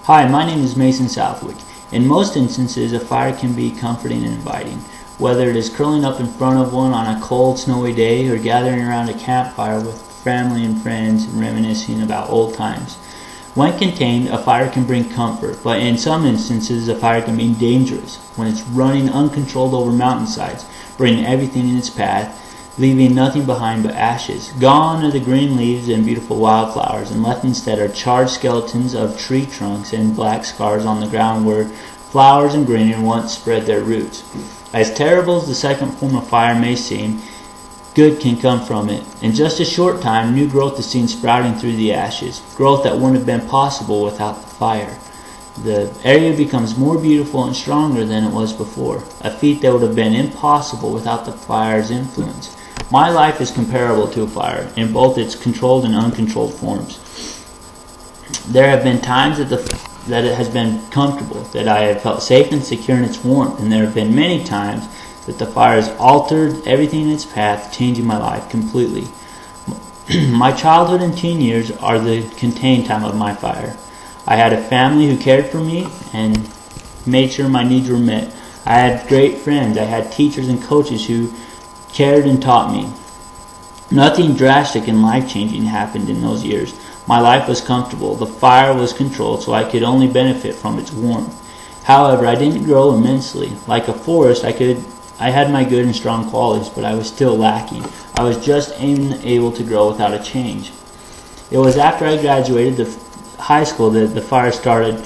Hi, my name is Mason Southwick. In most instances, a fire can be comforting and inviting, whether it is curling up in front of one on a cold, snowy day or gathering around a campfire with family and friends and reminiscing about old times. When contained, a fire can bring comfort, but in some instances, a fire can be dangerous when it's running uncontrolled over mountainsides, burning everything in its path, leaving nothing behind but ashes. Gone are the green leaves and beautiful wildflowers, and left instead are charred skeletons of tree trunks and black scars on the ground where flowers and greenery once spread their roots. As terrible as the second form of fire may seem, good can come from it. In just a short time, new growth is seen sprouting through the ashes, growth that wouldn't have been possible without the fire. The area becomes more beautiful and stronger than it was before, a feat that would have been impossible without the fire's influence. My life is comparable to a fire, in both its controlled and uncontrolled forms. There have been times that it has been comfortable, that I have felt safe and secure in its warmth, and there have been many times that the fire has altered everything in its path, changing my life completely. My childhood and teen years are the contained time of my fire. I had a family who cared for me and made sure my needs were met. I had great friends. I had teachers and coaches who cared and taught me. Nothing drastic and life-changing happened in those years. My life was comfortable. The fire was controlled, so I could only benefit from its warmth. However, I didn't grow immensely. Like a forest, I had my good and strong qualities, but I was still lacking. I was just unable to grow without a change. It was after I graduated high school that the fire started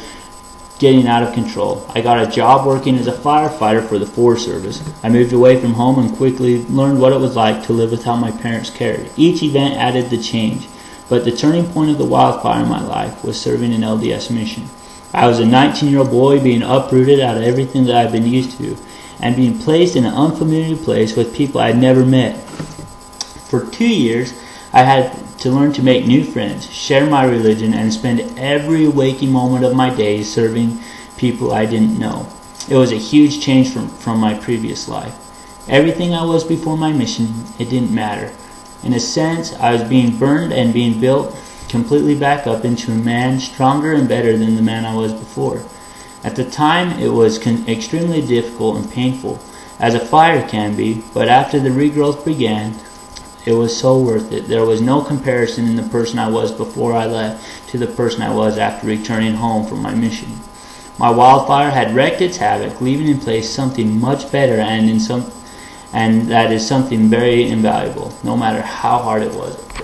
getting out of control. I got a job working as a firefighter for the Forest Service. I moved away from home and quickly learned what it was like to live without my parents' care. Each event added the change, but the turning point of the wildfire in my life was serving an LDS mission. I was a 19-year-old boy being uprooted out of everything that I'd been used to and being placed in an unfamiliar place with people I'd never met. For 2 years, I had to learn to make new friends, share my religion, and spend every waking moment of my days serving people I didn't know. It was a huge change from my previous life. Everything I was before my mission, it didn't matter. In a sense, I was being burned and being built completely back up into a man stronger and better than the man I was before. At the time, it was extremely difficult and painful, as a fire can be, but after the regrowth began, it was so worth it. There was no comparison in the person I was before I left to the person I was after returning home from my mission. My wildfire had wreaked its havoc, leaving in place something much better, and that is something very invaluable, no matter how hard it was at first.